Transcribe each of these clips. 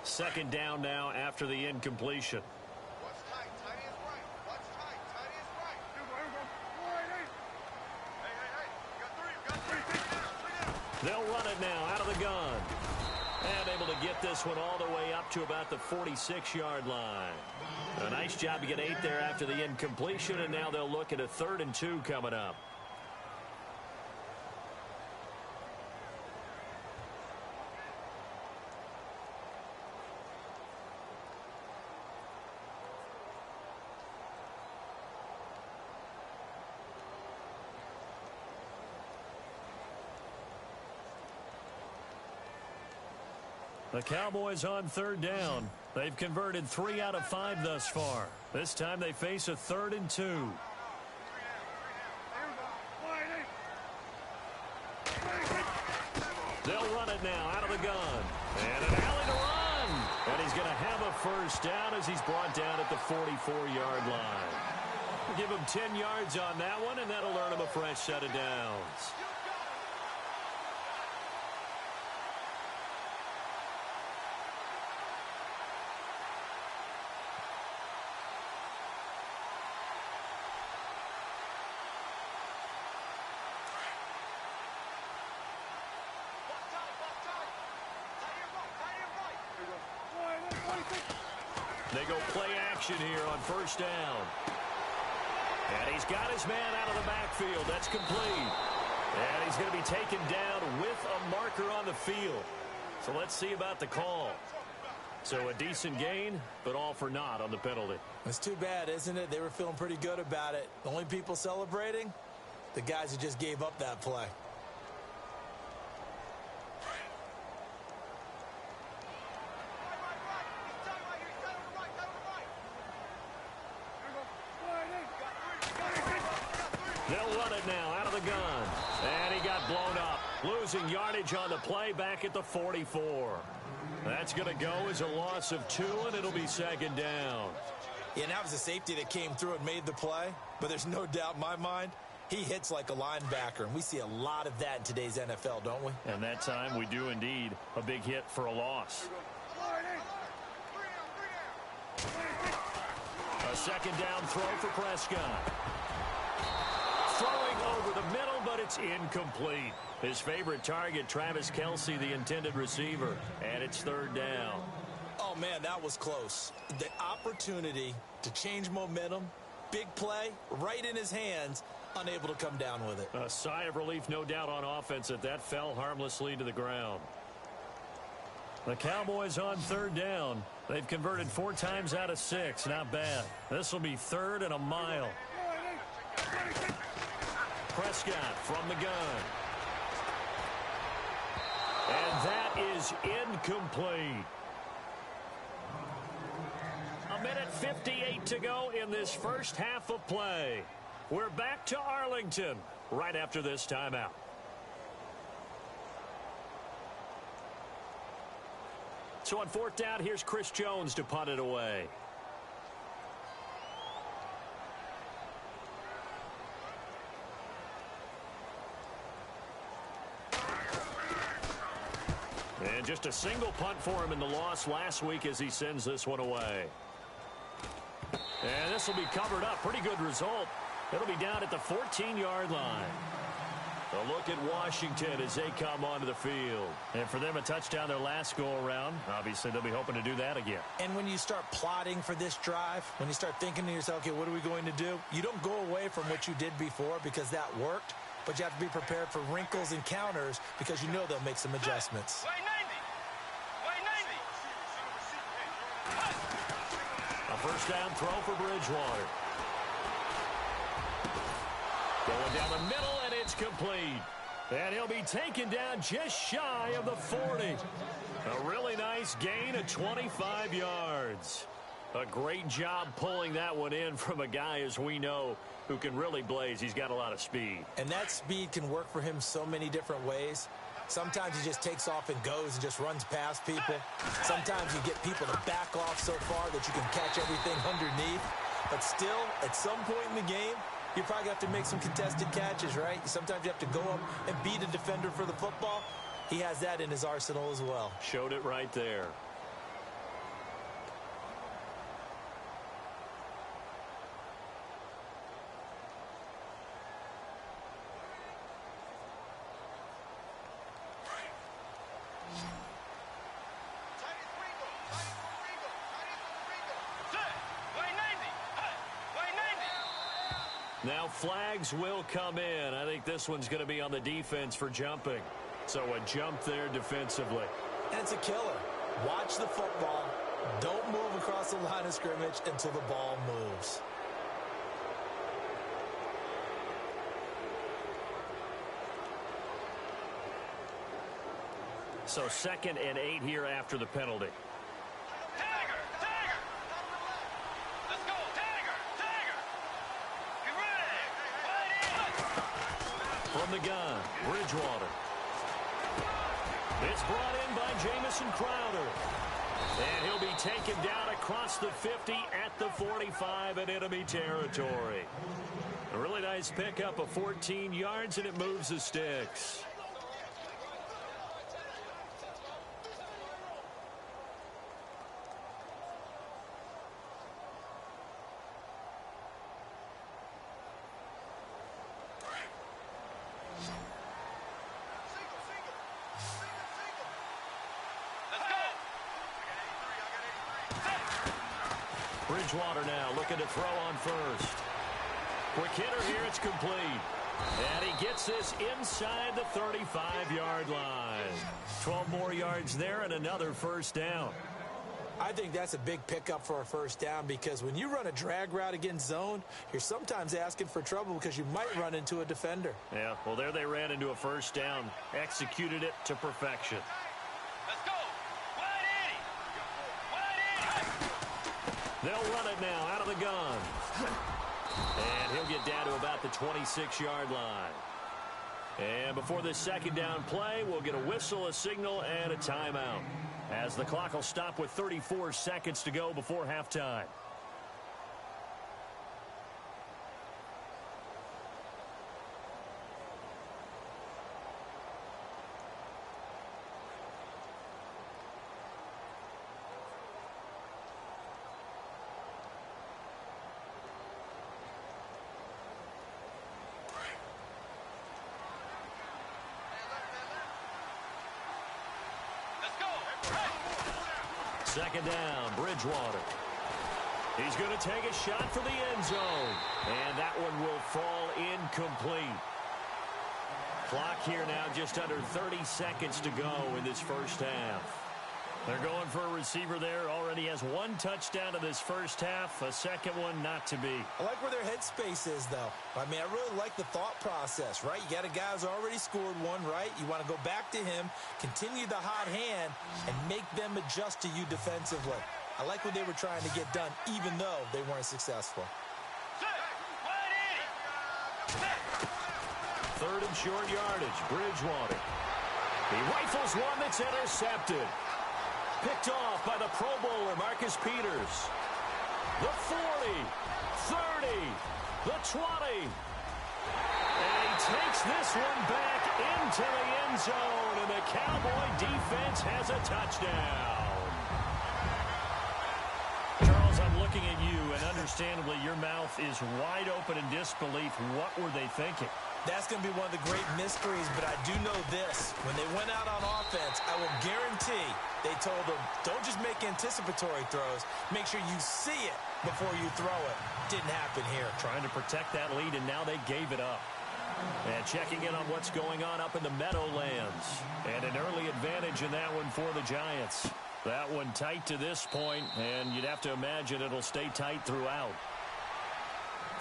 Second down now after the incompletion. What's tight? Tight is right. What's tight? Tight is right. Here we go. Hey. You got three. Take it down. They'll run it now out of the gun. And able to get this one all the way up to about the 46-yard line. A nice job to get 8 there after the incompletion, and now they'll look at a 3rd and 2 coming up. The Cowboys on 3rd down. They've converted 3 out of 5 thus far. This time they face a 3rd and 2. They'll run it now out of the gun. And an alley to run. And he's going to have a first down as he's brought down at the 44-yard line. Give him 10 yards on that one, and that'll earn him a fresh set of downs. They go play action here on first down. And he's got his man out of the backfield. That's complete. And he's going to be taken down with a marker on the field. So let's see about the call. So a decent gain, but all for naught on the penalty. It's too bad, isn't it? They were feeling pretty good about it. The only people celebrating, the guys who just gave up that play. They'll run it now out of the gun. And he got blown up. Losing yardage on the play back at the 44. That's going to go as a loss of 2, and it'll be second down. Yeah, and that was a safety that came through and made the play. But there's no doubt in my mind, he hits like a linebacker. And we see a lot of that in today's NFL, don't we? And that time we do indeed. A big hit for a loss. A second down throw for Prescott. Throwing over the middle, but it's incomplete. His favorite target, Travis Kelce, the intended receiver. And it's 3rd down. Oh, man, that was close. The opportunity to change momentum, big play, right in his hands, unable to come down with it. A sigh of relief, no doubt, on offense that that fell harmlessly to the ground. The Cowboys on 3rd down. They've converted 4 times out of 6. Not bad. This will be 3rd and a mile. Prescott from the gun. And that is incomplete. A minute 58 to go in this first half of play. We're back to Arlington right after this timeout. So on 4th down, here's Chris Jones to punt it away. And just a single punt for him in the loss last week as he sends this one away. And this will be covered up. Pretty good result. It'll be down at the 14-yard line. A look at Washington as they come onto the field. And for them, a touchdown their last go-around. Obviously, they'll be hoping to do that again. And when you start plotting for this drive, when you start thinking to yourself, okay, what are we going to do? You don't go away from what you did before because that worked. But you have to be prepared for wrinkles and counters because you know they'll make some adjustments. A first down throw for Bridgewater. Going down the middle, and it's complete. And he'll be taken down just shy of the 40. A really nice gain of 25 yards. A great job pulling that one in from a guy, as we know, who can really blaze. He's got a lot of speed. And that speed can work for him so many different ways. Sometimes he just takes off and goes and just runs past people. Sometimes you get people to back off so far that you can catch everything underneath. But still, at some point in the game, you probably have to make some contested catches, right? Sometimes you have to go up and beat a defender for the football. He has that in his arsenal as well. Showed it right there. Now flags will come in. I think this one's going to be on the defense for jumping. So a jump there defensively. And it's a killer. Watch the football. Don't move across the line of scrimmage until the ball moves. So 2nd and 8 here after the penalty. Tiger! Tiger! Let's go! Tiger! Tiger! Get ready! From the gun, Bridgewater. It's brought in by Jamison Crowder. And he'll be taken down across the 50 at the 45 in enemy territory. A really nice pickup of 14 yards, and it moves the sticks. Bridgewater now looking to throw on first. Quick hitter here, it's complete. And he gets this inside the 35-yard line. 12 more yards there and another first down. I think that's a big pickup for a first down because when you run a drag route against zone, you're sometimes asking for trouble because you might run into a defender. Yeah, well, there they ran into a first down. Executed it to perfection. Let's go! Wide 80! They'll run it now out of the gun. And he'll get down to about the 26-yard line. And before this second down play, we'll get a whistle, a signal, and a timeout, as the clock will stop with 34 seconds to go before halftime. Second down, Bridgewater. He's going to take a shot for the end zone. And that one will fall incomplete. Clock here now just under 30 seconds to go in this first half. They're going for a receiver there. Already has one touchdown in this first half. A second one not to be. I like where their headspace is, though. I mean, I really like the thought process, right? You got a guy who's already scored one, right? You want to go back to him, continue the hot hand, and make them adjust to you defensively. I like what they were trying to get done, even though they weren't successful. Third and short yardage, Bridgewater. He rifles one that's intercepted. Picked off by the Pro Bowler, Marcus Peters. The 40, 30, the 20. And he takes this one back into the end zone, and the Cowboy defense has a touchdown. Charles, I'm looking at you, and understandably, your mouth is wide open in disbelief. What were they thinking? That's going to be one of the great mysteries, but I do know this. When they went out on offense, I will guarantee they told them, don't just make anticipatory throws. Make sure you see it before you throw it. Didn't happen here. Trying to protect that lead, and now they gave it up. And checking in on what's going on up in the Meadowlands. And an early advantage in that one for the Giants. That one tight to this point, and you'd have to imagine it'll stay tight throughout.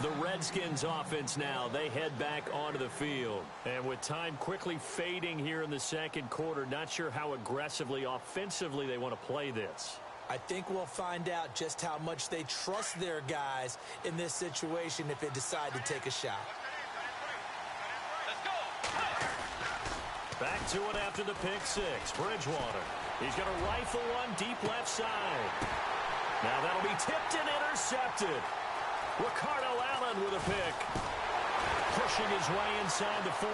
The Redskins offense now, they head back onto the field. And with time quickly fading here in the second quarter, not sure how aggressively, offensively they want to play this. I think we'll find out just how much they trust their guys in this situation if they decide to take a shot. Back to it after the pick six. Bridgewater. He's going to rifle one deep left side. Now that'll be tipped and intercepted. Ricardo Allen with a pick. Pushing his way inside the 40.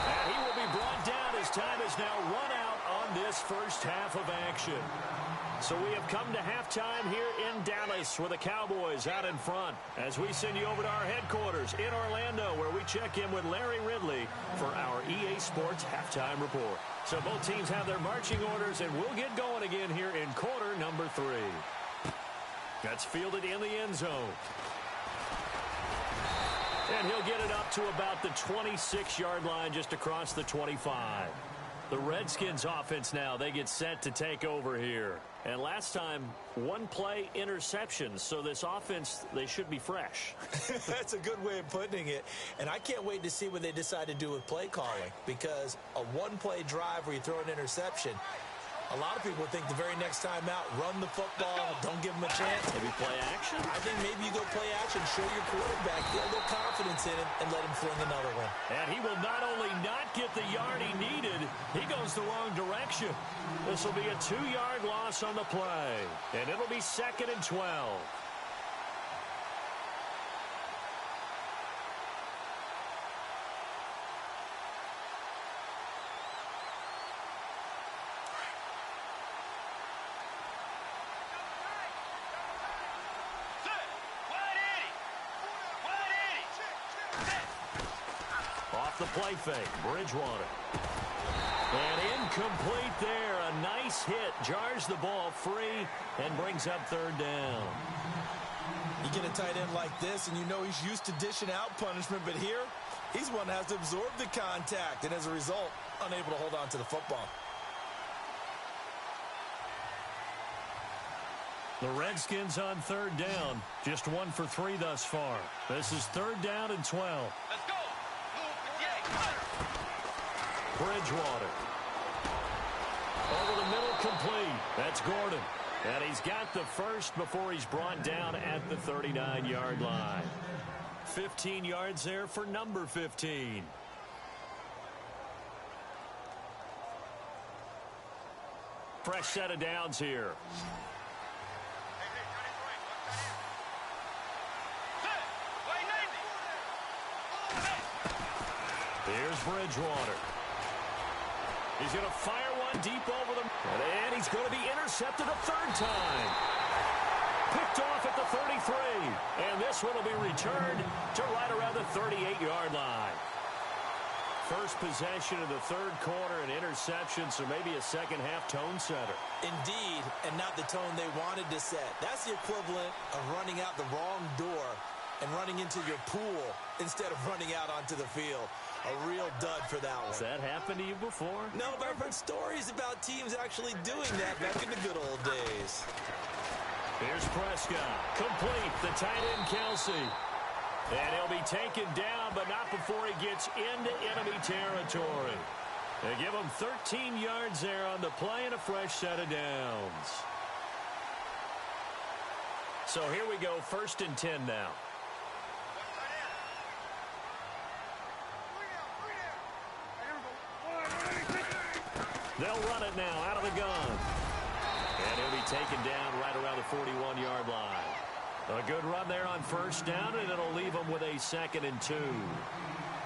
And he will be brought down as time is now run out on this first half of action. So we have come to halftime here in Dallas with the Cowboys out in front as we send you over to our headquarters in Orlando where we check in with Larry Ridley for our EA Sports Halftime Report. So both teams have their marching orders and we'll get going again here in quarter number 3. That's fielded in the end zone. And he'll get it up to about the 26-yard line, just across the 25. The Redskins offense now, they get set to take over here. And last time, one play interception. So this offense, they should be fresh. That's a good way of putting it. And I can't wait to see what they decide to do with play calling. Because a one-play drive where you throw an interception, a lot of people think the very next time out, run the football, don't give them a chance. Maybe play action? I think maybe you go play action, show your quarterback, get a little confidence in him, and let him fling another one. And he will not only not get the yard he needed, he goes the wrong direction. This will be a 2-yard loss on the play. And it'll be 2nd and 12. Off the play fake, Bridgewater. And incomplete there. A nice hit. Jars the ball free and brings up 3rd down. You get a tight end like this, and you know he's used to dishing out punishment, but here, he's one that has to absorb the contact, and as a result, unable to hold on to the football. The Redskins on 3rd down. Just 1 for 3 thus far. This is 3rd down and 12. Let's go. Bridgewater. Over the middle, complete. That's Gordon. And he's got the first before he's brought down at the 39-yard line. 15 yards there for number 15. Fresh set of downs here. Here's Bridgewater. He's going to fire one deep over them. And he's going to be intercepted a 3rd time. Picked off at the 33. And this one will be returned to right around the 38-yard line. First possession of the 3rd quarter, an interception, so maybe a second-half tone setter. Indeed, and not the tone they wanted to set. That's the equivalent of running out the wrong door and running into your pool instead of running out onto the field. A real dud for that one. Has that happened to you before? No, but I've heard stories about teams actually doing that back in the good old days. Here's Prescott. Complete. The tight end, Kelsey. And he'll be taken down, but not before he gets into enemy territory. They give him 13 yards there on the play and a fresh set of downs. So here we go, 1st and 10 now. They'll run it now out of the gun. And he'll be taken down right around the 41-yard line. A good run there on 1st down, and it'll leave them with a 2nd and 2.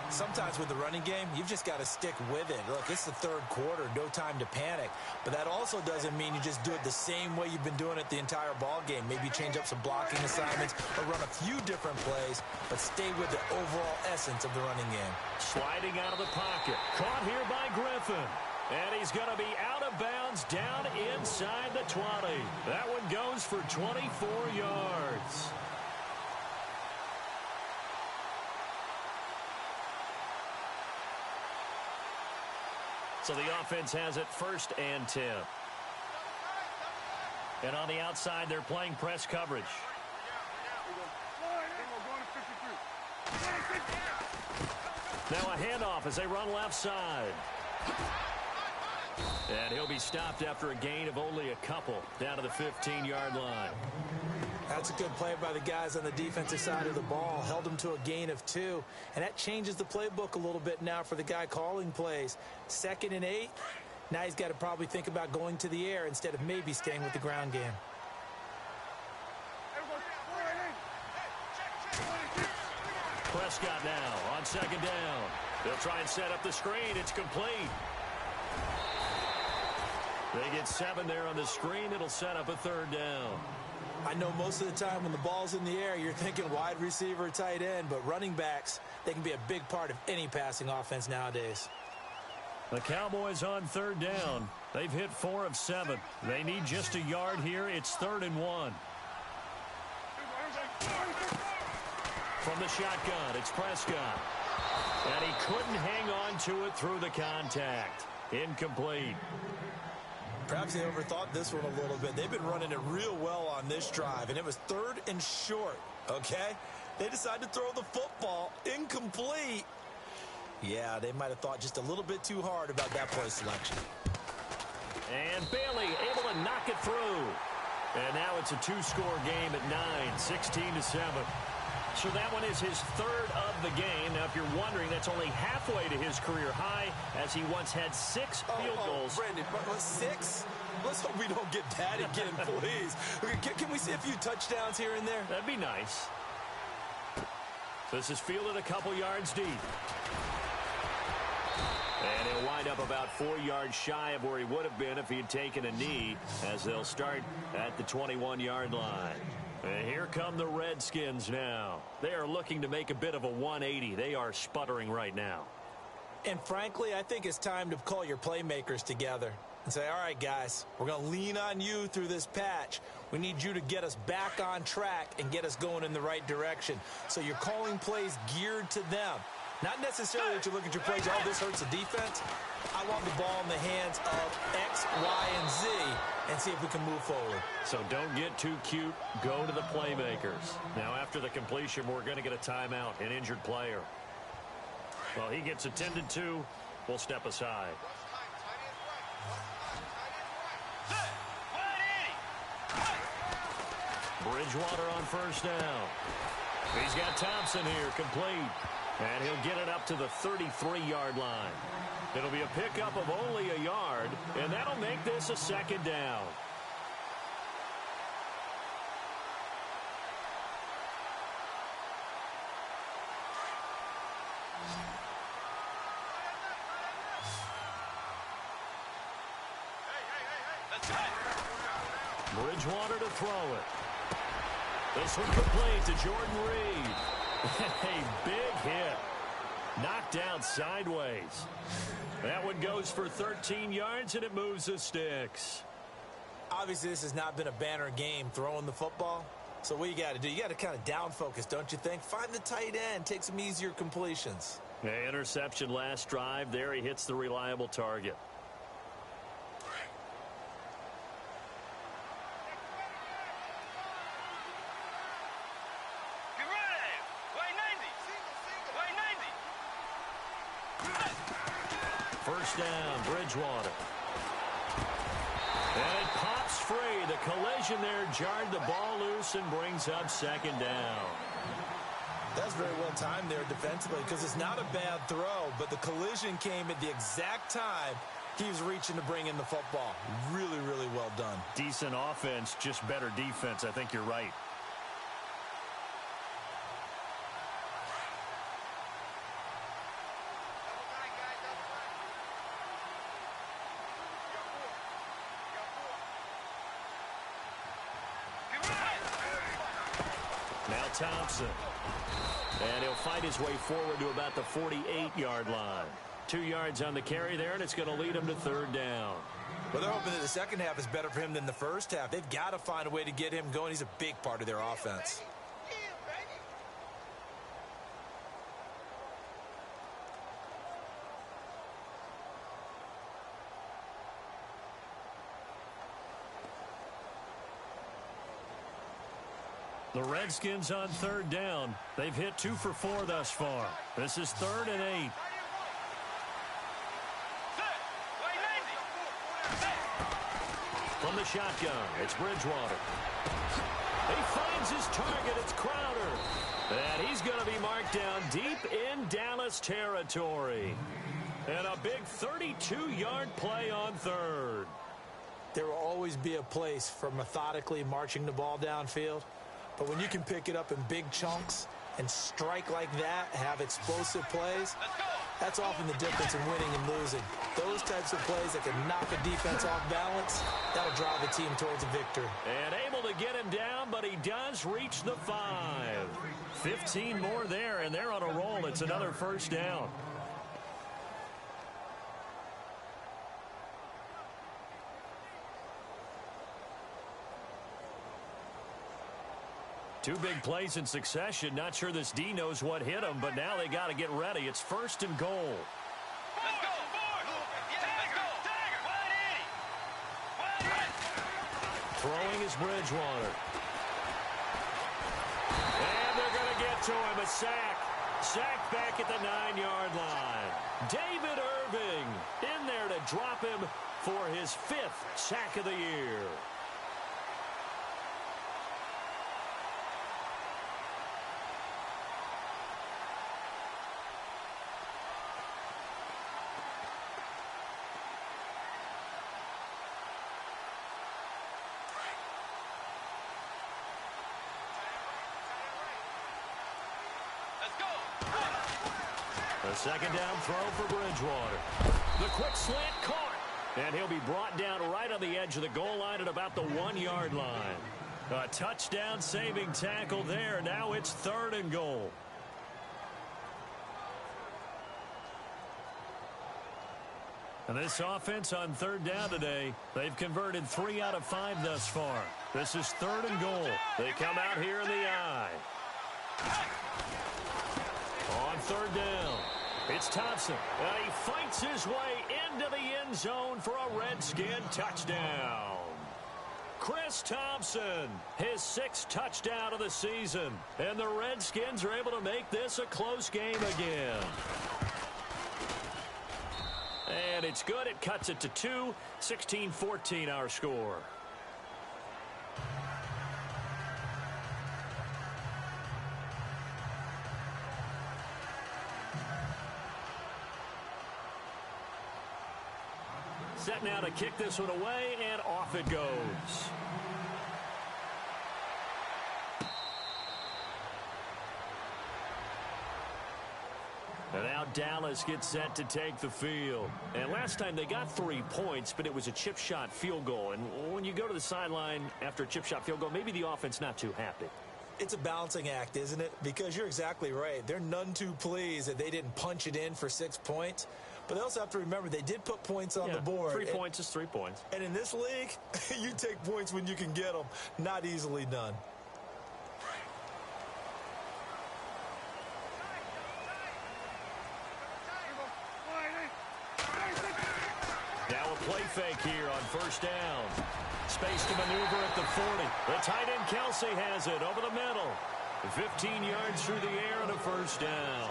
Sometimes with the running game, you've just got to stick with it. Look, it's the 3rd quarter, no time to panic. But that also doesn't mean you just do it the same way you've been doing it the entire ball game. Maybe change up some blocking assignments or run a few different plays, but stay with the overall essence of the running game. Sliding out of the pocket. Caught here by Griffin. And he's going to be out of bounds down inside the 20. That one goes for 24 yards. So the offense has it 1st and 10. And on the outside, they're playing press coverage. Now a handoff as they run left side. And he'll be stopped after a gain of only a couple down to the 15-yard line. That's a good play by the guys on the defensive side of the ball. Held him to a gain of 2. And that changes the playbook a little bit now for the guy calling plays. 2nd and 8. Now he's got to probably think about going to the air instead of maybe staying with the ground game. Prescott now on 2nd down. They'll try and set up the screen. It's complete. They get 7 there on the screen. It'll set up a 3rd down. I know most of the time when the ball's in the air, you're thinking wide receiver, tight end, but running backs, they can be a big part of any passing offense nowadays. The Cowboys on 3rd down. They've hit 4 of 7. They need just a yard here. It's 3rd and 1. From the shotgun, it's Prescott. And he couldn't hang on to it through the contact. Incomplete. Perhaps they overthought this one a little bit. They've been running it real well on this drive, and it was 3rd and short, okay? They decided to throw the football. Incomplete. Yeah, they might have thought just a little bit too hard about that play selection. And Bailey able to knock it through. And now it's a 2-score game at 9, 16-7. So that one is his 3rd of the game. Now, if you're wondering, that's only halfway to his career high, as he once had 6 field goals. Brandon, 6? Let's hope we don't get that again, please. Can we see a few touchdowns here and there? That'd be nice. This is fielded a couple yards deep. And he'll wind up about 4 yards shy of where he would have been if he had taken a knee, as they'll start at the 21-yard line. And here come the Redskins now. They are looking to make a bit of a 180. They are sputtering right now. And frankly, I think it's time to call your playmakers together and say, all right, guys, we're going to lean on you through this patch. We need you to get us back on track and get us going in the right direction. So you're calling plays geared to them. Not necessarily that you look at your plays, oh, this hurts the defense. I want the ball in the hands of X, Y, and Z and see if we can move forward. So don't get too cute. Go to the playmakers. Now, after the completion, we're going to get a timeout, an injured player. Well, he gets attended to. We'll step aside. Bridgewater on first down. He's got Thompson here, complete. And he'll get it up to the 33-yard line. It'll be a pickup of only a yard, and that'll make this a 2nd down. Bridgewater to throw it. This one complete to Jordan Reed. A big hit. Knocked down sideways. That one goes for 13 yards, and it moves the sticks. Obviously, this has not been a banner game throwing the football. So what you got to do, you got to kind of down focus, don't you think? Find the tight end, take some easier completions. Yeah, interception last drive. There he hits the reliable target. First down, Bridgewater. And it pops free. The collision there jarred the ball loose and brings up 2nd down. That's very well timed there defensively because it's not a bad throw, but the collision came at the exact time he was reaching to bring in the football. Really, really well done. Decent offense, just better defense. I think you're right. Now Thompson. And he'll fight his way forward to about the 48-yard line. 2 yards on the carry there, and it's going to lead him to 3rd down. Well, they're hoping that the second half is better for him than the first half. They've got to find a way to get him going. He's a big part of their offense. The Redskins on 3rd down. They've hit 2 for 4 thus far. This is 3rd and 8. From the shotgun, it's Bridgewater. He finds his target. It's Crowder. And he's going to be marked down deep in Dallas territory. And a big 32-yard play on 3rd. There will always be a place for methodically marching the ball downfield. But when you can pick it up in big chunks and strike like that, have explosive plays, that's often the difference in winning and losing. Those types of plays that can knock a defense off balance, that'll drive the team towards a victory. And able to get him down, but he does reach the 5. 15 more there, and they're on a roll. It's another 1st down. Two big plays in succession. Not sure this D knows what hit him, but now they got to get ready. It's 1st and goal. Let's go. Throwing is Bridgewater. And they're going to get to him. A sack. Sack back at the 9-yard line. David Irving in there to drop him for his 5th sack of the year. A 2nd down throw for Bridgewater. The quick slant caught. And he'll be brought down right on the edge of the goal line at about the 1-yard line. A touchdown saving tackle there. Now it's 3rd and goal. And this offense on 3rd down today, they've converted 3 out of 5 thus far. This is 3rd and goal. They come out here in the I. On 3rd down, it's Thompson. He fights his way into the end zone for a Redskin touchdown. Chris Thompson, his 6th touchdown of the season. And the Redskins are able to make this a close game again. And it's good. It cuts it to 2. 16-14 our score. Set now to kick this one away, and off it goes. And now Dallas gets set to take the field. And last time they got 3 points, but it was a chip shot field goal. And when you go to the sideline after a chip shot field goal, maybe the offense not too happy. It's a balancing act, isn't it? Because you're exactly right. They're none too pleased that they didn't punch it in for 6 points. But they also have to remember they did put points on the board. 3 points is 3 points. And in this league, you take points when you can get them. Not easily done. Now a play fake here on 1st down. Space to maneuver at the 40. The tight end Kelsey has it over the middle. 15 yards through the air and a 1st down.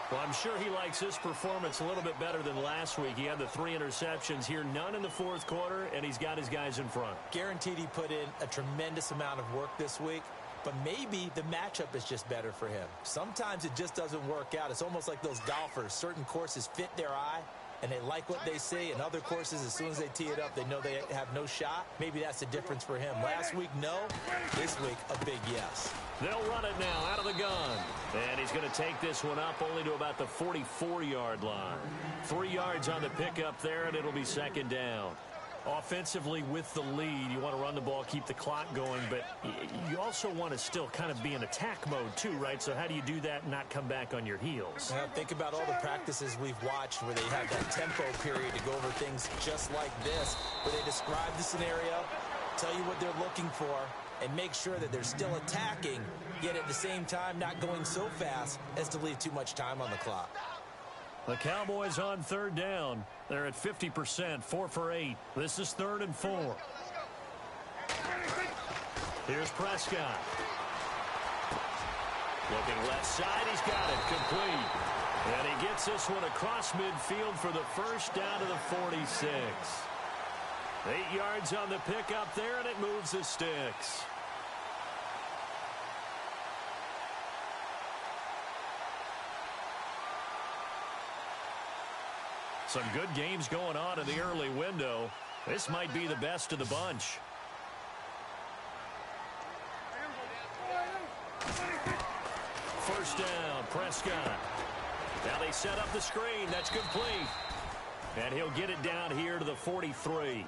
Well, I'm sure he likes this performance a little bit better than last week. He had the 3 interceptions here, none in the 4th quarter, and he's got his guys in front. Guaranteed he put in a tremendous amount of work this week, but maybe the matchup is just better for him. Sometimes it just doesn't work out. It's almost like those golfers. Certain courses fit their eye, and they like what they see, and other courses, as soon as they tee it up, they know they have no shot. Maybe that's the difference for him. Last week, no. This week, a big yes. They'll run it now out of the gun. And he's going to take this one up only to about the 44-yard line. 3 yards on the pickup there, and it'll be 2nd down. Offensively with the lead, you want to run the ball, keep the clock going, but you also want to still kind of be in attack mode too, right? So how do you do that and not come back on your heels? Well, think about all the practices we've watched where they have that tempo period to go over things just like this, where they describe the scenario, tell you what they're looking for, and make sure that they're still attacking, yet at the same time not going so fast as to leave too much time on the clock. The Cowboys on 3rd down. They're at 50%, 4 for 8. This is 3rd and 4. Here's Prescott. Looking left side, he's got it, complete. And he gets this one across midfield for the 1st down to the 46. 8 yards on the pickup there, and it moves the sticks. Some good games going on in the early window. This might be the best of the bunch. First down, Prescott. Now they set up the screen. That's complete. And he'll get it down here to the 43.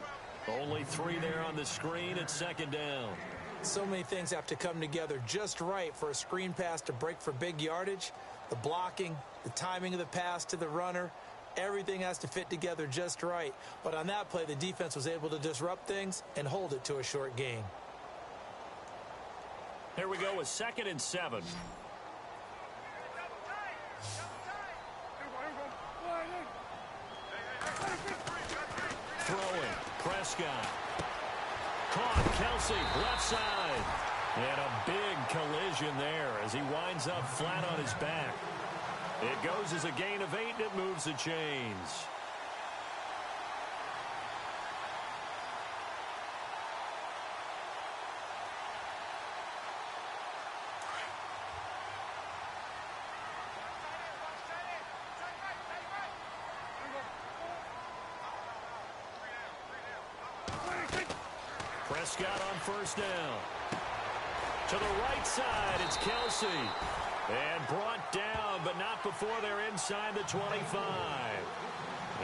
Only 3 there on the screen at 2nd down. So many things have to come together just right for a screen pass to break for big yardage. The blocking, the timing of the pass to the runner, everything has to fit together just right. But on that play, the defense was able to disrupt things and hold it to a short gain. Here we go with 2nd and 7. Throwing. Prescott. Caught. Kelsey, left side. And a big collision there as he winds up flat on his back. It goes as a gain of 8, and it moves the chains. Prescott on 1st down. To the right side, it's Kelsey. And brought down, but not before they're inside the 25.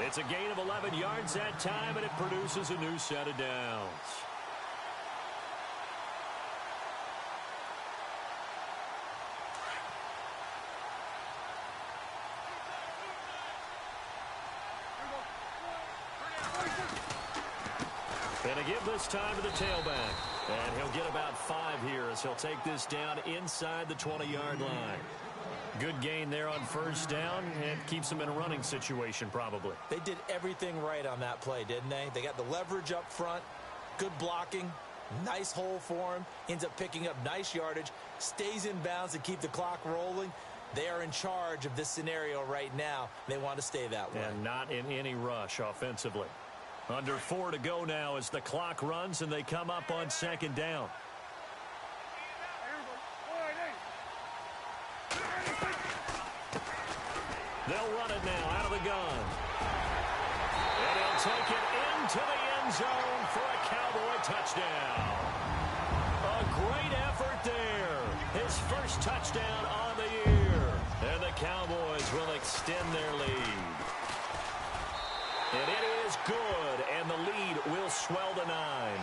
It's a gain of 11 yards that time, and it produces a new set of downs. And a give this time to the tailback. And he'll get about 5 here as he'll take this down inside the 20-yard line. Good gain there on 1st down, and keeps them in a running situation probably. They did everything right on that play, didn't they? They got the leverage up front, good blocking, nice hole for him, ends up picking up nice yardage, stays in bounds to keep the clock rolling. They are in charge of this scenario right now. They want to stay that way. And not in any rush offensively. Under 4 to go now as the clock runs, and they come up on 2nd down. They'll run it now out of the gun. And he'll take it into the end zone for a Cowboy touchdown. A great effort there. His first touchdown on the year. And the Cowboys will extend their lead. And it is good, and the lead will swell to 9.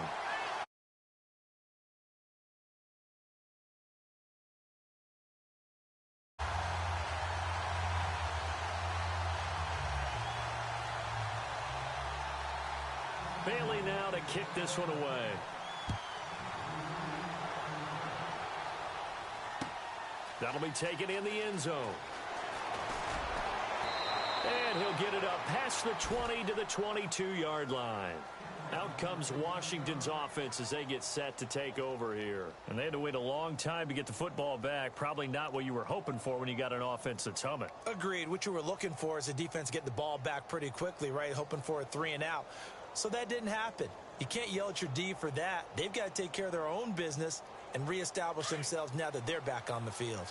Bailey now to kick this one away. That'll be taken in the end zone. And he'll get it up past the 20 to the 22-yard line. Out comes Washington's offense as they get set to take over here. And they had to wait a long time to get the football back. Probably not what you were hoping for when you got an offense that's humming. Agreed. What you were looking for is the defense get the ball back pretty quickly, right? Hoping for a 3 and out. So that didn't happen. You can't yell at your D for that. They've got to take care of their own business and reestablish themselves now that they're back on the field.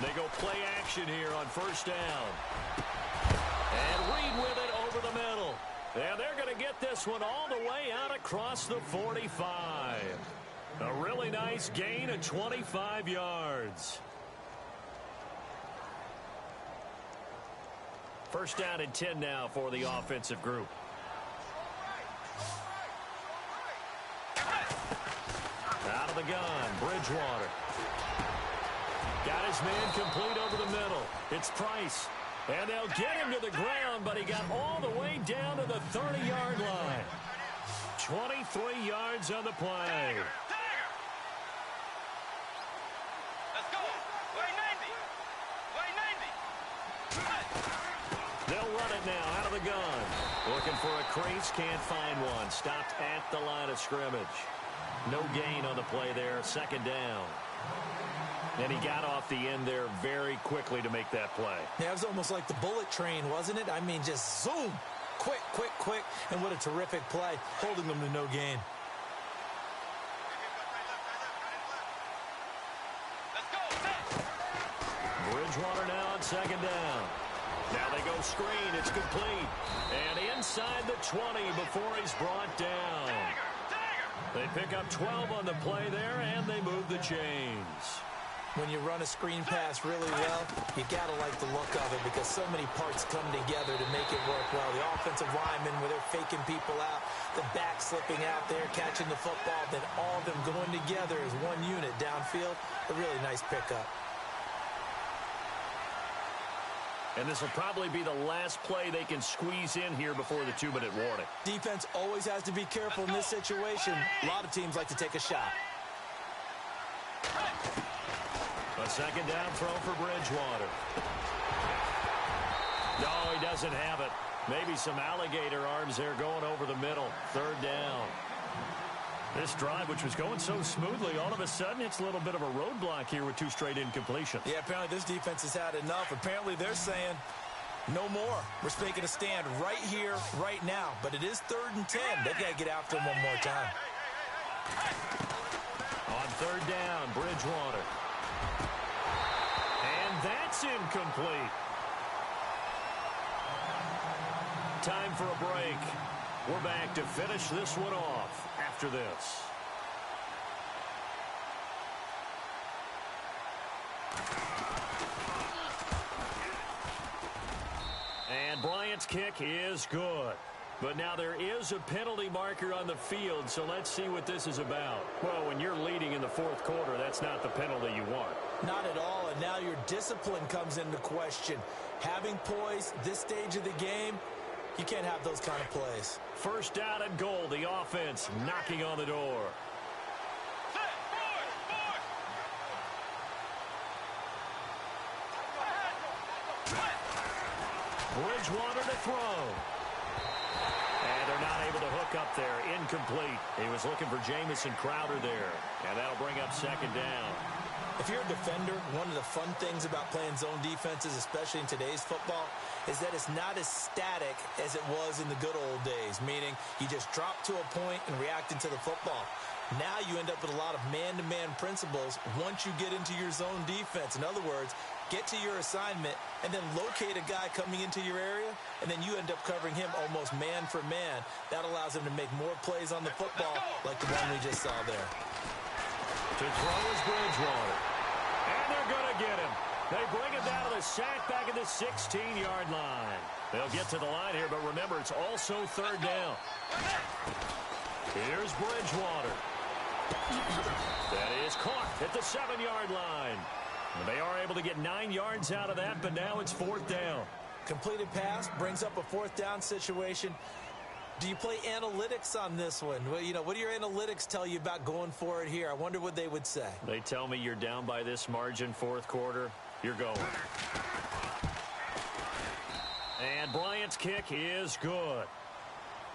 They go play action here on 1st down. And Reed with it over the middle. And they're going to get this one all the way out across the 45. A really nice gain of 25 yards. 1st down and 10 now for the offensive group. Out of the gun, Bridgewater. Got his man complete over the middle. It's Price. And they'll get him to the ground, but he got all the way down to the 30-yard line. 23 yards on the play. Let's go. Play 90. Play 90. They'll run it now out of the gun. Looking for a crease, can't find one. Stopped at the line of scrimmage. No gain on the play there, 2nd down. And he got off the end there very quickly to make that play. Yeah, it was almost like the bullet train, wasn't it? I mean, just zoom. Quick, quick, quick. And what a terrific play, holding them to no gain. Let's go. Bridgewater now on 2nd down. Now they go screen. It's complete. And inside the 20 before he's brought down. They pick up 12 on the play there, and they move the chains. When you run a screen pass really well, you got to like the look of it because so many parts come together to make it work well. The offensive linemen, where they're faking people out, the back slipping out there, catching the football, then all of them going together as one unit downfield. A really nice pickup. And this will probably be the last play they can squeeze in here before the 2-minute warning. Defense always has to be careful in this situation. A lot of teams like to take a shot. A second down throw for Bridgewater. No, he doesn't have it. Maybe some alligator arms there going over the middle. Third down. This drive, which was going so smoothly, all of a sudden it's a little bit of a roadblock here with 2 straight incompletions. Yeah, apparently this defense has had enough. Apparently they're saying no more. We're making a stand right here, right now. But it is 3rd and 10. They've got to get after him one more time. On 3rd down, Bridgewater. And that's incomplete. Time for a break. We're back to finish this one off after this. And Bryant's kick is good. But now there is a penalty marker on the field, so let's see what this is about. Well, when you're leading in the 4th quarter, that's not the penalty you want. Not at all, and now your discipline comes into question. Having poise this stage of the game, you can't have those kind of plays. 1st down and goal, the offense knocking on the door. Bridgewater to throw. And they're not able to hook up there. Incomplete. He was looking for Jamison Crowder there. And that'll bring up 2nd down. If you're a defender, one of the fun things about playing zone defenses, especially in today's football, is that it's not as static as it was in the good old days, meaning you just drop to a point and react into the football. Now you end up with a lot of man-to-man principles once you get into your zone defense. In other words, get to your assignment and then locate a guy coming into your area, and then you end up covering him almost man for man. That allows him to make more plays on the football like the one we just saw there. To throw is Bridgewater. And they're going to get him. They bring him down to the sack back at the 16-yard line. They'll get to the line here, but remember, it's also 3rd down. Here's Bridgewater. That is caught at the 7-yard line. They are able to get 9 yards out of that, but now it's 4th down. Completed pass brings up a 4th down situation. Do you play analytics on this one? Well, you know, what do your analytics tell you about going for it here? I wonder what they would say. They tell me you're down by this margin, 4th quarter. You're going. And Bryant's kick is good.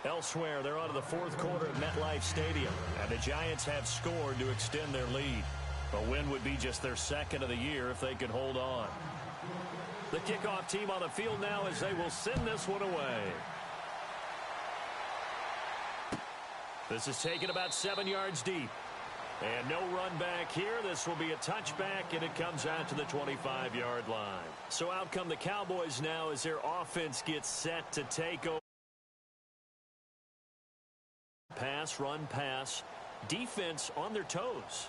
Elsewhere, they're on to the 4th quarter at MetLife Stadium. And the Giants have scored to extend their lead. A win would be just their 2nd of the year if they could hold on. The kickoff team on the field now as they will send this one away. This is taken about 7 yards deep. And no run back here. This will be a touchback, and it comes out to the 25-yard line. So out come the Cowboys now as their offense gets set to take over. Pass, run, pass. Defense on their toes.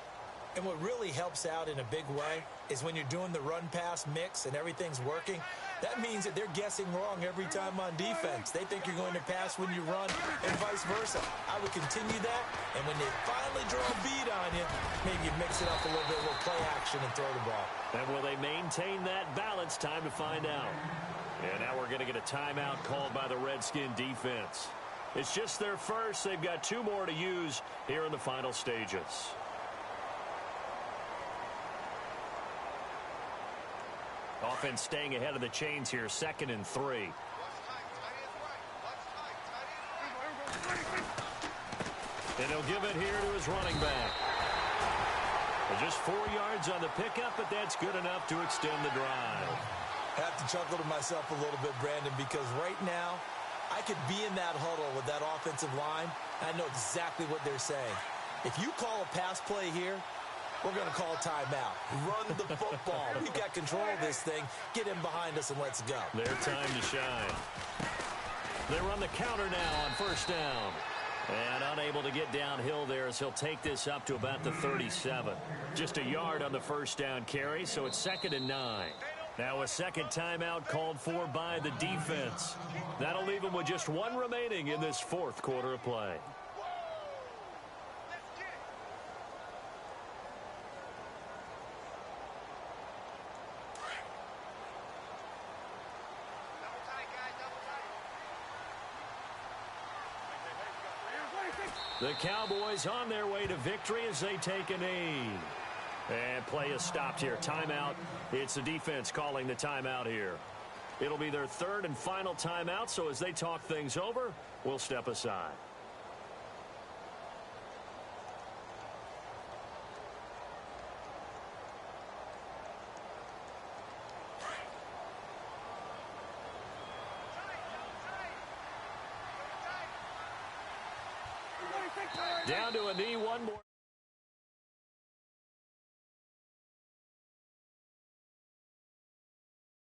And what really helps out in a big way is when you're doing the run-pass mix and everything's working, that means that they're guessing wrong every time on defense. They think you're going to pass when you run and vice versa. I would continue that, and when they finally draw a bead on you, maybe you mix it up a little bit, a little play action and throw the ball. And will they maintain that balance? Time to find out. And now we're going to get a timeout called by the Redskin defense. It's just their first. They've got 2 more to use here in the final stages. Offense staying ahead of the chains here, 2nd and 3. And he'll give it here to his running back. Just 4 yards on the pickup, but that's good enough to extend the drive. I have to chuckle to myself a little bit, Brandon, because right now I could be in that huddle with that offensive line, and I know exactly what they're saying. If you call a pass play here, we're going to call timeout. Run the football. We've got control of this thing. Get in behind us and let's go. Their time to shine. They run the counter now on 1st down. And unable to get downhill there as he'll take this up to about the 37. Just a yard on the 1st down carry, so it's 2nd and 9. Now a second timeout called for by the defense. That'll leave them with just 1 remaining in this 4th quarter of play. The Cowboys on their way to victory as they take a knee. And play is stopped here. Timeout. It's the defense calling the timeout here. It'll be their third and final timeout, so as they talk things over, we'll step aside. Down to a knee, one more.